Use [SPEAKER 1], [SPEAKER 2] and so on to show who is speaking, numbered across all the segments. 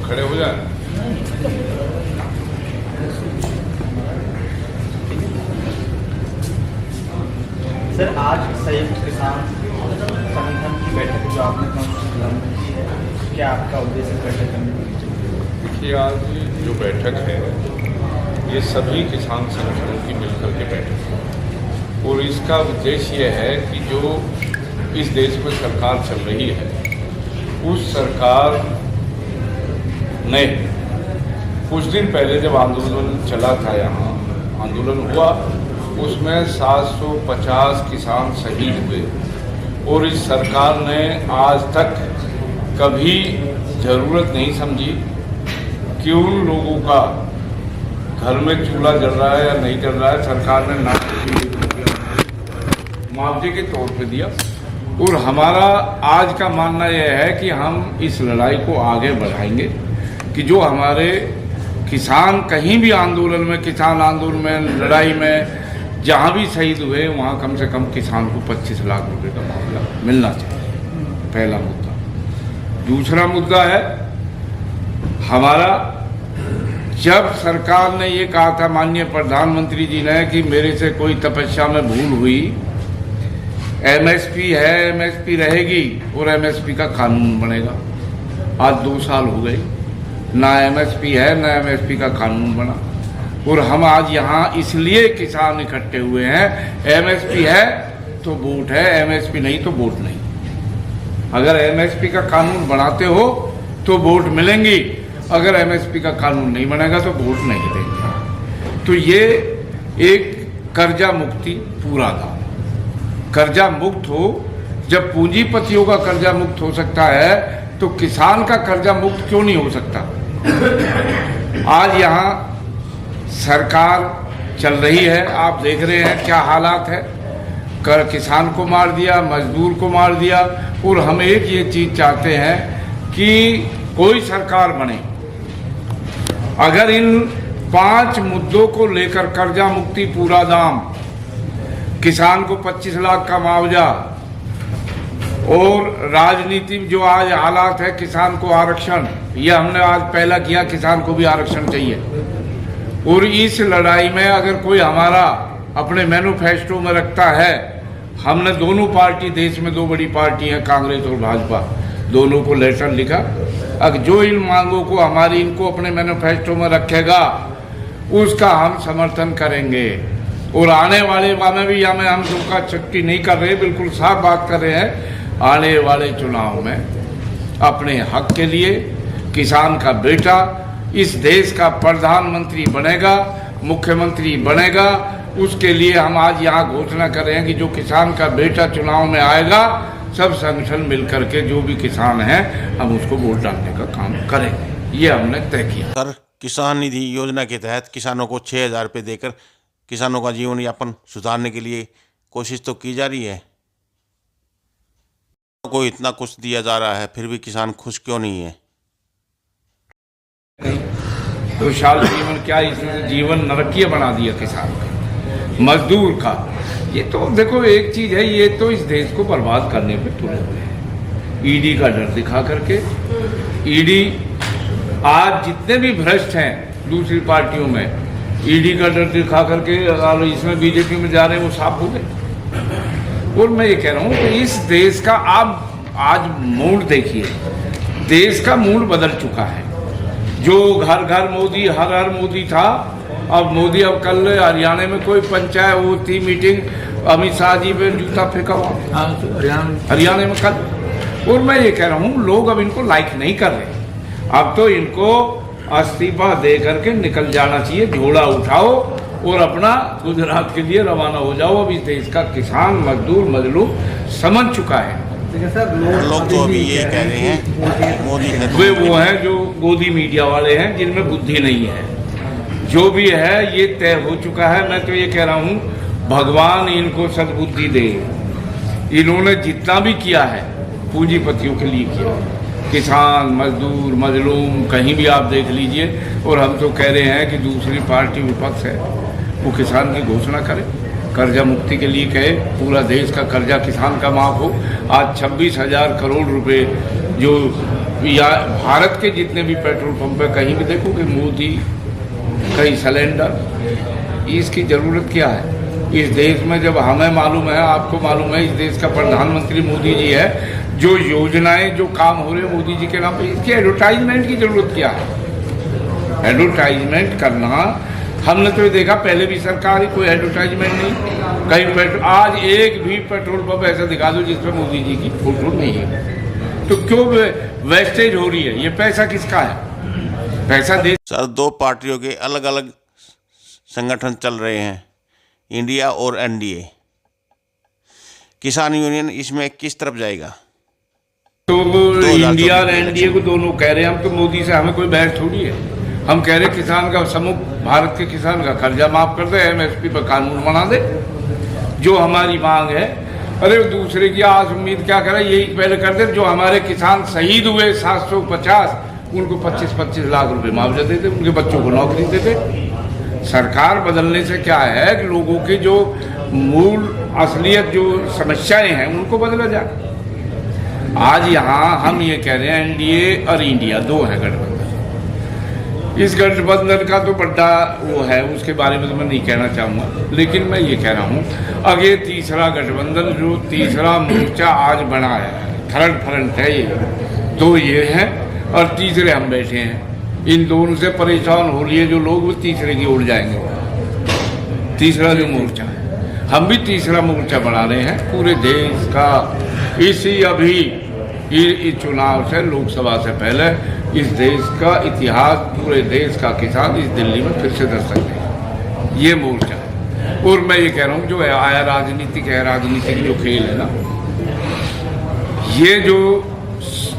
[SPEAKER 1] खड़े हो जाए।
[SPEAKER 2] सर, आज संयुक्त किसान संगठन की बैठक जो आपने प्रधानमंत्री की है, क्या आपका उद्देश्य बैठक करने की?
[SPEAKER 1] देखिए, आज जो बैठक है ये सभी किसान संगठनों की मिलकर के बैठक है और इसका उद्देश्य यह है कि जो इस देश में सरकार चल रही है उस सरकार ने कुछ दिन पहले जब आंदोलन चला था, यहाँ आंदोलन हुआ, उसमें 750 किसान शहीद हुए और इस सरकार ने आज तक कभी ज़रूरत नहीं समझी कि उन लोगों का घर में चूल्हा जल रहा है या नहीं जल रहा है, सरकार ने मुआवजे के तौर पे दिया। और हमारा आज का मानना यह है कि हम इस लड़ाई को आगे बढ़ाएंगे कि जो हमारे किसान कहीं भी आंदोलन में, किसान आंदोलन में, लड़ाई में जहाँ भी शहीद हुए वहाँ कम से कम किसान को 25 लाख रुपए का मुआवजा मिलना चाहिए, पहला मुद्दा। दूसरा मुद्दा है हमारा, जब सरकार ने ये कहा था माननीय प्रधानमंत्री जी ने कि मेरे से कोई तपस्या में भूल हुई, एमएसपी है, एमएसपी रहेगी और एमएसपी का कानून बनेगा। आज 2 साल हो गए, ना एमएसपी है ना एमएसपी का कानून बना। और हम आज यहाँ इसलिए किसान इकट्ठे हुए हैं, एमएसपी है तो वोट है, एमएसपी नहीं तो वोट नहीं। अगर एमएसपी का कानून बनाते हो तो वोट मिलेंगी, अगर एमएसपी का कानून नहीं बनेगा तो वोट नहीं देंगे। तो ये एक कर्जा मुक्ति पूरा था। कर्जा मुक्त हो, जब पूंजीपतियों का कर्जा मुक्त हो सकता है तो किसान का कर्जा मुक्त क्यों नहीं हो सकता? आज यहाँ सरकार चल रही है, आप देख रहे हैं क्या हालात है। किसान को मार दिया, मजदूर को मार दिया। और हम एक ये चीज चाहते हैं कि कोई सरकार बने, अगर इन 5 मुद्दों को लेकर कर्जा मुक्ति, पूरा दाम, किसान को 25 लाख का मुआवजा और राजनीति में जो आज हालात है, किसान को आरक्षण, ये हमने आज पहला किया, किसान को भी आरक्षण चाहिए। और इस लड़ाई में अगर कोई हमारा अपने मैनिफेस्टो में रखता है, हमने दोनों पार्टी, देश में 2 बड़ी पार्टी हैं, कांग्रेस और भाजपा, दोनों को लेटर लिखा, अगर जो इन मांगों को हमारी इनको अपने मैनिफेस्टो में रखेगा उसका हम समर्थन करेंगे। और आने वाले में भी हमें हम धोखा चट्टी नहीं कर रहे, बिल्कुल साफ बात कर रहे हैं। आने वाले चुनाव में अपने हक के लिए किसान का बेटा इस देश का प्रधानमंत्री बनेगा, मुख्यमंत्री बनेगा, उसके लिए हम आज यहाँ घोषणा कर रहे हैं कि जो किसान का बेटा चुनाव में आएगा, सब संगठन मिलकर के जो भी किसान हैं हम उसको वोट डालने का काम करेंगे, ये हमने तय किया।
[SPEAKER 3] सर, किसान निधि योजना के तहत किसानों को 6,000 रुपये देकर किसानों का जीवन यापन सुधारने के लिए कोशिश तो की जा रही है। को इतना कुछ दिया जा रहा है, फिर भी किसान खुश क्यों नहीं है?
[SPEAKER 1] तो शाल जीवन क्या, इसने जीवन नरकीय बना दिया किसान का, मजदूर का। ये तो देखो एक चीज है, ये तो इस देश को बर्बाद करने पे तुले हुए हैं, ईडी का डर दिखा करके। ईडी आज जितने भी भ्रष्ट हैं दूसरी पार्टियों में, ईडी का डर दिखा करके इसमें बीजेपी में जा रहे हैं, वो साफ हो गए। और मैं ये कह रहा हूँ कि इस देश का आप आज मूड देखिए, देश का मूड बदल चुका है। जो घर घर मोदी, हर हर मोदी था, अब मोदी, अब कल हरियाणा में कोई पंचायत वो थी मीटिंग, अमित शाह जी पे जूता फेंका हुआ हरियाणा में कल। और मैं ये कह रहा हूँ लोग अब इनको लाइक नहीं कर रहे, अब तो इनको इस्तीफा दे करके निकल जाना चाहिए, झोला उठाओ और अपना गुजरात के लिए रवाना हो जाओ। अब इस देश का किसान, मजदूर, मजलूम समझ चुका है।
[SPEAKER 3] लोग तो अभी ये कह रहे हैं मोदी है,
[SPEAKER 1] वे वो हैं जो गोदी मीडिया वाले हैं, जिनमें बुद्धि नहीं है। जो भी है ये तय हो चुका है। मैं तो ये कह रहा हूँ भगवान इनको सद्बुद्धि दे। इन्होंने जितना भी किया है पूंजीपतियों के लिए किया, किसान, मजदूर, मजलूम, कहीं भी आप देख लीजिए। और हम तो कह रहे हैं कि दूसरी पार्टी विपक्ष है वो किसान की घोषणा करे, कर्जा मुक्ति के लिए कहे, पूरा देश का कर्जा किसान का माफ हो। आज 26,000 करोड़ रुपए जो या भारत के जितने भी पेट्रोल पंप है कहीं भी देखोगे मोदी, कहीं सिलेंडर। इसकी ज़रूरत क्या है इस देश में? जब हमें मालूम है, आपको मालूम है, इस देश का प्रधानमंत्री मोदी जी है, जो योजनाएं जो काम हो रहे हैं मोदी जी के नाम पे, इसकी एडवर्टाइजमेंट की ज़रूरत क्या है? एडवर्टाइजमेंट करना, हमने तो ये देखा पहले भी सरकार ही कोई एडवर्टाइजमेंट नहीं कहीं। आज एक भी पेट्रोल पंप ऐसा दिखा दो जिसमें मोदी जी की फोटो नहीं है। तो क्यों वेस्टेज हो रही है? ये पैसा किसका है? पैसा दे।
[SPEAKER 3] सर, दो पार्टियों के अलग अलग संगठन चल रहे हैं, इंडिया और एनडीए। किसान यूनियन इसमें किस तरफ जाएगा?
[SPEAKER 1] तो इंडिया और एनडीए को दोनों कह रहे हैं हम, तो मोदी से हमें कोई बहस थोड़ी है। हम कह रहे किसान का समूह, भारत के किसान का कर्जा माफ कर दे, एमएसपी पर कानून बना दे, जो हमारी मांग है। अरे दूसरे की आस उम्मीद क्या करे, यही पहले कर दे। जो हमारे किसान शहीद हुए 750, उनको 25-25 लाख रुपए मुआवजा देते, उनके बच्चों को नौकरी देते। सरकार बदलने से क्या है कि लोगों की जो मूल असलियत जो समस्याएं हैं उनको बदला जाए। आज यहाँ हम ये कह रहे हैं एनडीए और इंडिया दो है गठबंधन। इस गठबंधन का तो बड़ा वो है, उसके बारे में तो मैं नहीं कहना चाहूँगा, लेकिन मैं ये कह रहा हूँ आगे तीसरा गठबंधन, जो तीसरा मोर्चा आज बना है, थर्ड फ्रंट है ये, दो ये हैं और तीसरे हम बैठे हैं। इन दोनों से परेशान हो लिए जो लोग, वो तीसरे की ओर जाएंगे। तीसरा जो मोर्चा है, हम भी तीसरा मोर्चा बना रहे हैं पूरे देश का। इसी अभी इस चुनाव से, लोकसभा से पहले, इस देश का इतिहास, पूरे देश का किसान इस दिल्ली में फिर से दस्तक देगा, ये मोर्चा है। और मैं ये कह रहा हूँ जो आया राजनीतिक है, राजनीतिक जो खेल है ना, ये जो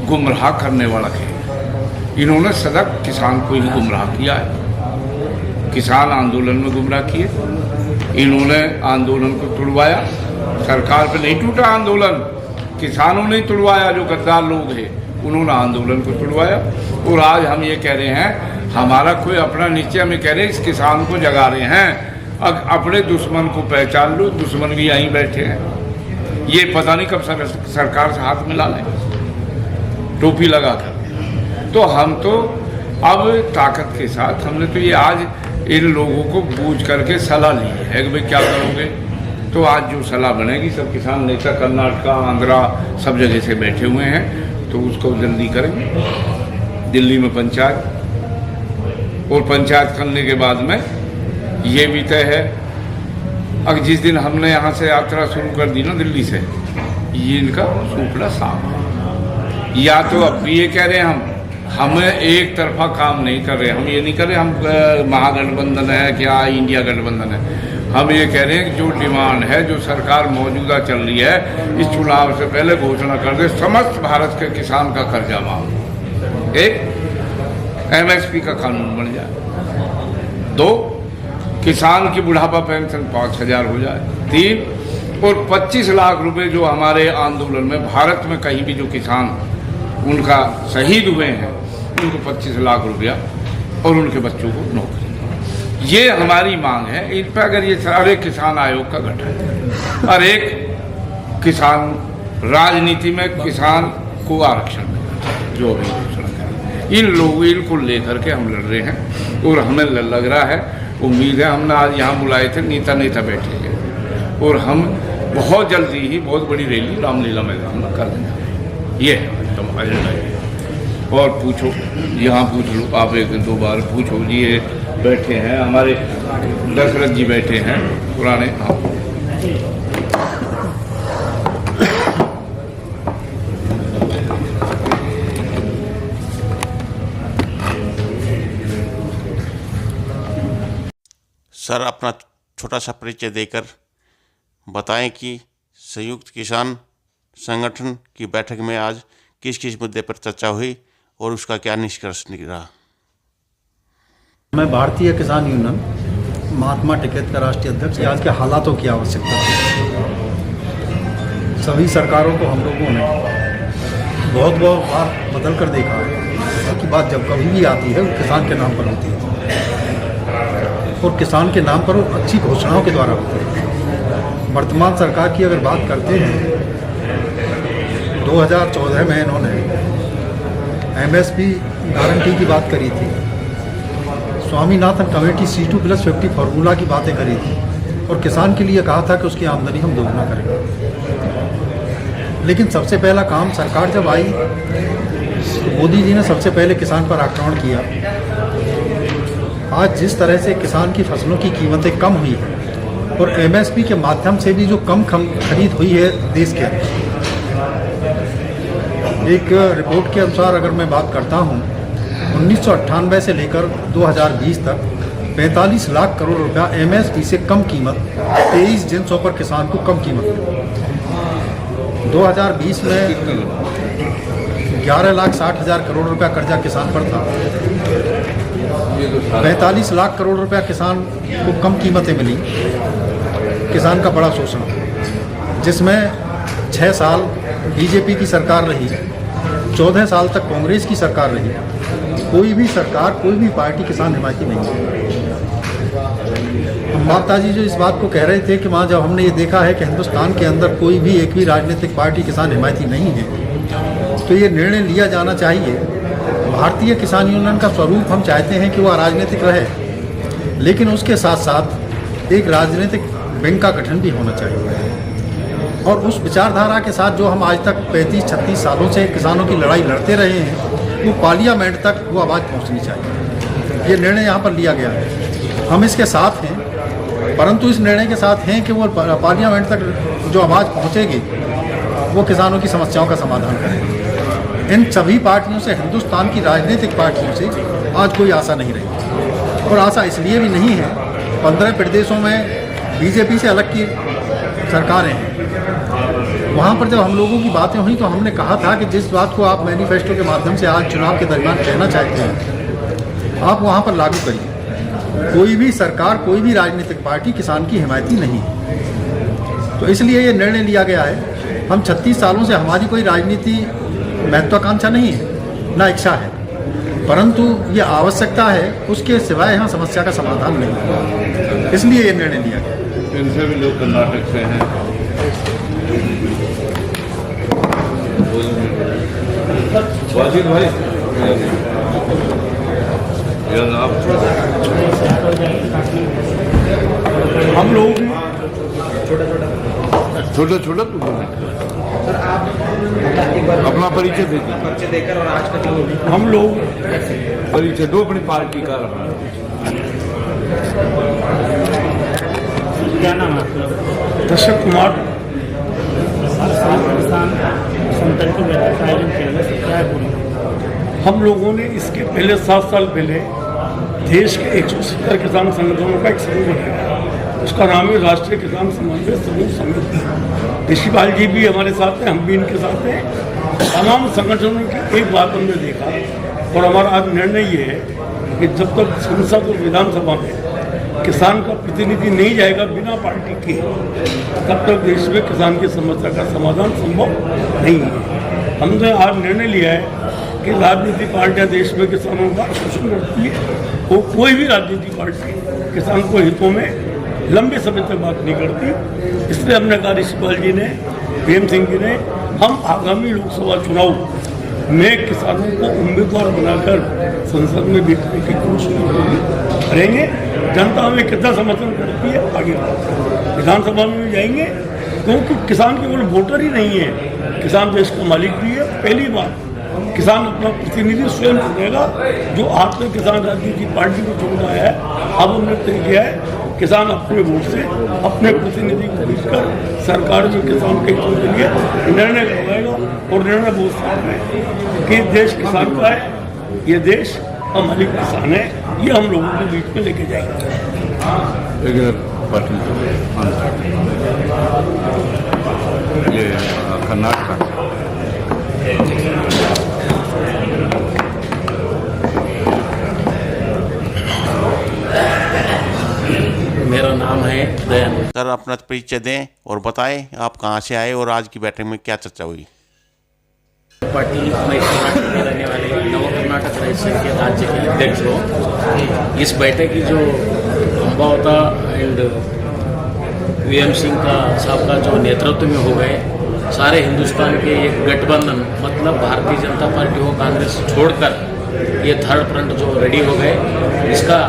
[SPEAKER 1] गुमराह करने वाला खेल, इन्होंने सदा किसान को ही गुमराह किया है। किसान आंदोलन में गुमराह किए, इन्होंने आंदोलन को तुड़वाया। सरकार पे नहीं टूटा आंदोलन, किसानों ने तुड़वाया। जो गद्दार लोग हैं उन्होंने आंदोलन को तुड़वाया। और आज हम ये कह रहे हैं हमारा कोई अपना निश्चय, हम कह रहे हैं इस किसान को जगा रहे हैं। अब अपने दुश्मन को पहचान लो, दुश्मन भी यहीं बैठे हैं। ये पता नहीं कब सरकार से हाथ मिला लें टोपी लगा कर। तो हम तो अब ताकत के साथ, हमने तो ये आज इन लोगों को बूझ करके सलाह ली है कि भाई क्या करोगे। तो आज जो सलाह बनेगी, सब किसान नेता कर्नाटका, आंध्रा, सब जगह से बैठे हुए हैं, तो उसको जल्दी करेंगे। दिल्ली में पंचायत, और पंचायत करने के बाद में ये भी तय है, अब जिस दिन हमने यहाँ से यात्रा शुरू कर दी ना दिल्ली से, ये इनका सूखड़ा साफ है। या तो अब भी ये कह रहे हैं हमें एक तरफा काम नहीं कर रहे, हम ये नहीं कर रहे हम महागठबंधन है क्या, इंडिया गठबंधन है। हम ये कह रहे हैं कि जो डिमांड है, जो सरकार मौजूदा चल रही है, इस चुनाव से पहले घोषणा कर दे समस्त भारत के किसान का कर्जा माफ, एक एमएसपी का कानून बन जाए, 2 किसान की बुढ़ापा पेंशन 5,000 हो जाए, 3 और 25 लाख रुपए जो हमारे आंदोलन में भारत में कहीं भी जो किसान उनका शहीद हुए हैं उनको 25 लाख रुपया और उनके बच्चों को नौकरी। ये हमारी मांग है। इन पर अगर ये सारे किसान आयोग का गठन और एक किसान राजनीति में किसान को आरक्षण जो भी घोषणा करें, इन लोग इनको लेकर के हम लड़ रहे हैं। और हमें लग रहा है, उम्मीद है, हमने आज यहाँ बुलाए थे नेता बैठे हैं और हम बहुत जल्दी ही बहुत बड़ी रैली रामलीला मैदान में कर देंगे। ये है एजेंडा। और पूछो, यहाँ पूछ लो, आप 1-2 बार पूछो। जी ये बैठे हैं हमारे दशरथ जी बैठे हैं पुराने। हाँ,
[SPEAKER 3] सर, अपना छोटा सा परिचय देकर बताएं कि संयुक्त किसान संगठन की बैठक में आज किस किस मुद्दे पर चर्चा हुई और उसका क्या निष्कर्ष निकला।
[SPEAKER 4] मैं भारतीय किसान यूनियन महात्मा टिकैत का राष्ट्रीय अध्यक्ष। आज के हालातों की आवश्यकता है। सभी सरकारों को हम लोगों ने बहुत बार बदल कर देखा है कि बात जब कभी भी आती है वो किसान के नाम पर होती है और किसान के नाम पर वो अच्छी घोषणाओं के द्वारा होती है। वर्तमान सरकार की अगर बात करते हैं, 2014 में इन्होंने एमएसपी गारंटी की बात करी थी, स्वामीनाथन कमेटी C2+50 फार्मूला की बातें करी थी और किसान के लिए कहा था कि उसकी आमदनी हम दोगुना करेंगे। लेकिन सबसे पहला काम सरकार जब आई तो मोदी जी ने सबसे पहले किसान पर आक्रमण किया। आज जिस तरह से किसान की फसलों की कीमतें कम हुई है और एमएसपी के माध्यम से भी जो कम खरीद हुई है देश के अंदर, एक रिपोर्ट के अनुसार अगर मैं बात करता हूँ, 1998 से लेकर 2020 तक 45 लाख करोड़ रुपया एमएसपी से कम कीमत 23 जिन्सों पर किसान को कम कीमत मिली। 2020 में 11,60,000 करोड़ रुपया कर्जा किसान पर था। 45 लाख करोड़ रुपया किसान को कम कीमतें मिली। किसान का बड़ा शोषण, जिसमें 6 साल बीजेपी की सरकार रही, 14 साल तक कांग्रेस की सरकार रही। कोई भी सरकार, कोई भी पार्टी किसान हिमायती नहीं है। माता जी जो इस बात को कह रहे थे कि वहाँ जब हमने ये देखा है कि हिंदुस्तान के अंदर कोई भी एक भी राजनीतिक पार्टी किसान हिमायती नहीं है, तो ये निर्णय लिया जाना चाहिए। भारतीय किसान यूनियन का स्वरूप हम चाहते हैं कि वह राजनीतिक रहे, लेकिन उसके साथ साथ एक राजनीतिक विंग का गठन भी होना चाहिए। और उस विचारधारा के साथ जो हम आज तक 35-36 सालों से किसानों की लड़ाई लड़ते रहे हैं, वो पार्लियामेंट तक वो आवाज़ पहुंचनी चाहिए। ये निर्णय यहाँ पर लिया गया है, हम इसके साथ हैं, परंतु इस निर्णय के साथ हैं कि वो पार्लियामेंट तक जो आवाज़ पहुँचेगी वो किसानों की समस्याओं का समाधान करेगी। इन सभी पार्टियों से, हिंदुस्तान की राजनीतिक पार्टियों से आज कोई आशा नहीं रही, और आशा इसलिए भी नहीं है, 15 प्रदेशों में बीजेपी से अलग की सरकारें हैं। वहाँ पर जब हम लोगों की बातें हुई तो हमने कहा था कि जिस बात को आप मैनिफेस्टो के माध्यम से आज चुनाव के दरमियान कहना चाहते हैं, आप वहाँ पर लागू करिए। कोई भी सरकार, कोई भी राजनीतिक पार्टी किसान की हिमायती नहीं है। तो इसलिए ये निर्णय लिया गया है। हम 36 सालों से, हमारी कोई राजनीति महत्वाकांक्षा नहीं है, ना इच्छा है, परंतु ये आवश्यकता है, उसके सिवाय यहाँ समस्या का समाधान नहीं है। इसलिए ये निर्णय लिया गया।
[SPEAKER 1] इनसे भी लोग कर्नाटक से हैं। वाजिद भाई,
[SPEAKER 5] हम लोग
[SPEAKER 1] छोटा छोटा
[SPEAKER 2] सर आप एक बार
[SPEAKER 1] अपना परिचय दीजिए।
[SPEAKER 2] परिचय देकर और आज का जो
[SPEAKER 5] हम लोग
[SPEAKER 1] परिचय दो अपनी पार्टी का।
[SPEAKER 5] क्या नाम है आपका? दशरथ कुमार। किसान संगठन की बैठक का आयोजन किया गया, क्या है पूरी? हम लोगों ने इसके पहले 7 साल पहले देश के 170 किसान संगठनों का एक समूह बनाया। उसका नाम है राष्ट्रीय किसान समन्वय समूह समिति। ऋषिपाल जी भी हमारे साथ हैं, हम भी इनके साथ हैं। तमाम संगठनों की एक बात हमने देखा, और हमारा आज निर्णय ये है कि जब तक संसद और विधानसभा में किसान का प्रतिनिधि नहीं जाएगा बिना पार्टी के, तब तक देश में किसान की समस्या का समाधान संभव नहीं है। हमने आज निर्णय लिया है कि राजनीतिक पार्टियां देश में किसानों का शोषण करती है, वो कोई भी राजनीतिक पार्टी किसान को हितों में लंबे समय तक बात नहीं करती। इसलिए हमने कहा, ऋषिपाल जी ने, प्रेम सिंह जी ने, हम आगामी लोकसभा चुनाव में किसानों को उम्मीदवार बनाकर संसद में बैठने की कोशिश करेंगे। जनता हमें कितना समर्थन करती है आगे विधानसभा में भी जाएंगे, क्योंकि किसान केवल वोटर ही नहीं है, किसान देश का मालिक भी है। पहली बार किसान अपना प्रतिनिधि स्वयं चुनेगा, जो आज तक किसान राजनीतिक पार्टी को चुनता है। अब हमने तय किया है किसान अपने वोट से अपने प्रतिनिधि को भेजकर सरकार में किसान के हितों के लिए निर्णय करवाएगा, और निर्णय बहुत साफ है कि देश किसान का है, ये देश का मालिक किसान है। ये हम लोगों के बीच में लेके जाएंगे।
[SPEAKER 1] ये कर्नाटक
[SPEAKER 6] मेरा नाम है दयानंद।
[SPEAKER 3] सर अपना परिचय दें और बताएं आप कहाँ से आए और आज की बैठक में क्या चर्चा हुई।
[SPEAKER 6] पार्टी मैं कर्नाटक में रहने वाले नव कर्नाटक राज्य के राज्य के अध्यक्ष हूँ। इस बैठक की जो अंबावता एंड वीएम सिंह का साहब का जो नेतृत्व में हो गए, सारे हिंदुस्तान के एक गठबंधन मतलब भारतीय जनता पार्टी हो कांग्रेस छोड़कर ये थर्ड फ्रंट जो रेडी हो गए, इसका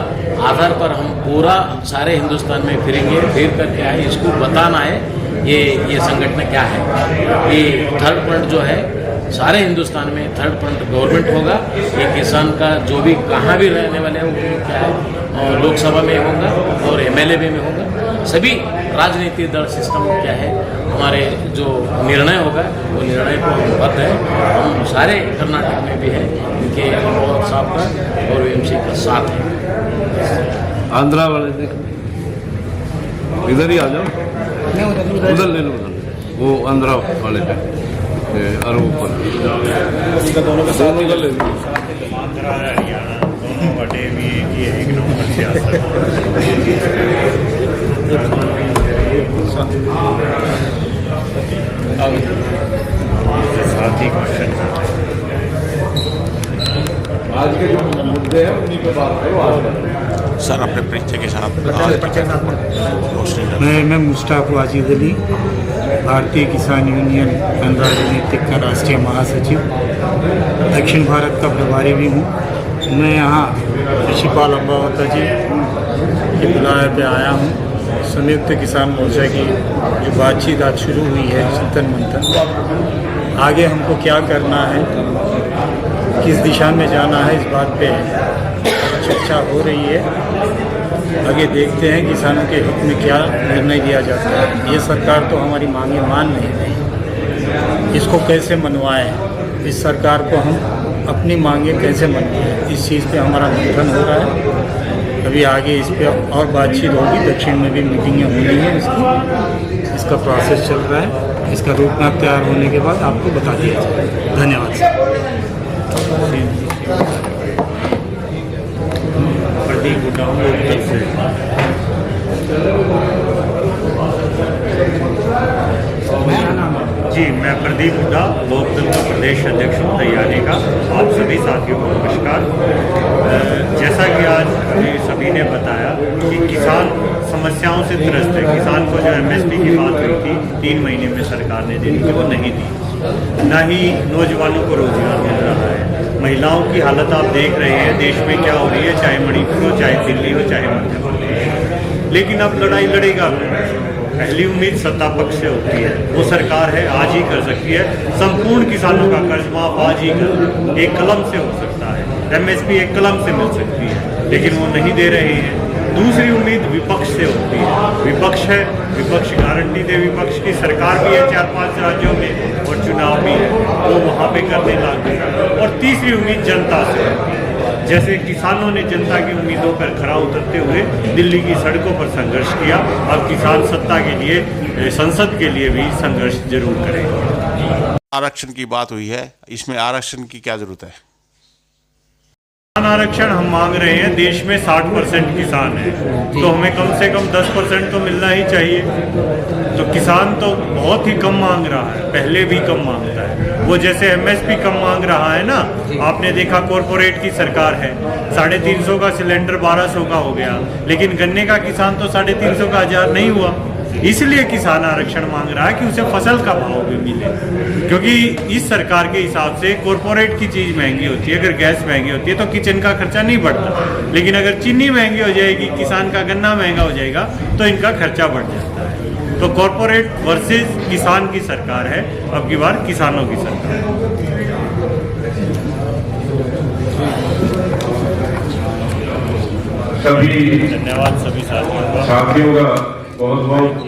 [SPEAKER 6] आधार पर हम पूरा सारे हिंदुस्तान में फिरेंगे। फिर करके आए इसको बताना है ये संगठन क्या है। ये थर्ड फ्रंट जो है सारे हिंदुस्तान में थर्ड फ्रंट गवर्नमेंट होगा। ये किसान का जो भी कहाँ भी रहने वाले हैं वो क्या है, और लोकसभा में होगा और MLA में होगा। सभी राजनीतिक दल सिस्टम क्या है, हमारे जो निर्णय होगा वो निर्णय को हम बद्ध है। हम सारे कर्नाटक में भी हैं इनके बहुत साहब का और OMC का साथ है।
[SPEAKER 1] आंध्रा वाले देखो, इधर ही आ जाओ, उधर ले लो, उधर वो आंध्रा वाले पे और ऊपर दोनों का ले लो।
[SPEAKER 7] आंध्रा हरियाणा दोनों बटे भी एक नंबर से साथ ही क्वेश्चन
[SPEAKER 1] आज के जो मुद्दे हैं उन्हीं पे बात करो। आज
[SPEAKER 3] सर अपने परिचय के साथ रोशनी डालें।
[SPEAKER 8] मैं मुश्ताक वाजिद अली, भारतीय किसान यूनियन पंद्रह राजनीतिक का राष्ट्रीय महासचिव, दक्षिण भारत का प्रभारी भी हूँ। मैं यहाँ ऋषिपाल अम्बावता जी के बुलाए पे आया हूँ। संयुक्त किसान मोर्चा की जो बातचीत आज शुरू हुई है, चिंतन मंथन, आगे हमको क्या करना है, किस दिशा में जाना है, इस बात पे चर्चा हो रही है। आगे देखते हैं किसानों के हित में क्या निर्णय लिया जाता है। ये सरकार तो हमारी मांगे मान नहीं रही, इसको कैसे मनवाएं, इस सरकार को हम अपनी मांगे कैसे मनवाएं, इस चीज़ पे हमारा मंथन हो रहा है। अभी आगे इस पर और बातचीत होगी, दक्षिण में भी मीटिंगें होनी हैं इसका प्रोसेस चल रहा है। इसका रूपमाप तैयार होने के बाद आपको बता दिया जाएगा। धन्यवाद सर।
[SPEAKER 7] प्रदीप उठाऊँ उत्तर से। जी, मैं प्रदीप हुड्डा, लोकदल का प्रदेश अध्यक्ष हूँ हरियाणा का। आप सभी साथियों को नमस्कार। जैसा कि आज सभी ने बताया कि किसान समस्याओं से त्रस्त है। किसान को जो MSP की बात हुई थी 3 महीने में सरकार ने दी थी, वो नहीं दी। ना ही नौजवानों को रोजगार मिल रहा है। महिलाओं की हालत आप देख रहे हैं देश में क्या हो रही है, चाहे मणिपुर हो, चाहे दिल्ली हो, चाहे मध्य प्रदेश। लेकिन अब लड़ाई लड़ेगा। पहली उम्मीद सत्ता पक्ष से होती है, वो सरकार है आज ही कर सकती है। संपूर्ण किसानों का कर्ज माफ आज ही कर एक कलम से हो सकता है। MSP एक कलम से मिल सकती है, लेकिन वो नहीं दे रहे हैं। दूसरी उम्मीद विपक्ष से होती है। विपक्ष है, विपक्ष गारंटी दे, विपक्ष की सरकार भी है 4-5 राज्यों में और चुनाव भी है, वो वहाँ पे करने लग गए। और तीसरी उम्मीद जनता से होती है। जैसे किसानों ने जनता की उम्मीदों पर खरा उतरते हुए दिल्ली की सड़कों पर संघर्ष किया, अब किसान सत्ता के लिए, संसद के लिए भी संघर्ष जरूर करेंगे।
[SPEAKER 3] आरक्षण की बात हुई है, इसमें आरक्षण की क्या जरूरत है?
[SPEAKER 7] आरक्षण हम मांग रहे हैं, देश में 60% किसान है, तो हमें कम से कम 10% तो मिलना ही चाहिए। तो किसान तो बहुत ही कम मांग रहा है, पहले भी कम मांगता है। वो जैसे MSP कम मांग रहा है ना, आपने देखा कॉरपोरेट की सरकार है, 350 का सिलेंडर 1200 का हो गया, लेकिन गन्ने का किसान तो 350 का 1000 नहीं हुआ। इसलिए किसान आरक्षण मांग रहा है कि उसे फसल का भाव भी मिले, क्योंकि इस सरकार के हिसाब से कॉरपोरेट की चीज़ महंगी होती है। अगर गैस महंगी होती है तो किचन का खर्चा नहीं बढ़ता, लेकिन अगर चीनी महंगी हो जाएगी, किसान का गन्ना महंगा हो जाएगा, तो इनका खर्चा बढ़ जाता है। तो कॉरपोरेट वर्सेस किसान की सरकार है, अब की बार किसानों की सरकार है।
[SPEAKER 9] सभी
[SPEAKER 7] धन्यवाद सभी साथियों का।
[SPEAKER 9] बहुत बहुत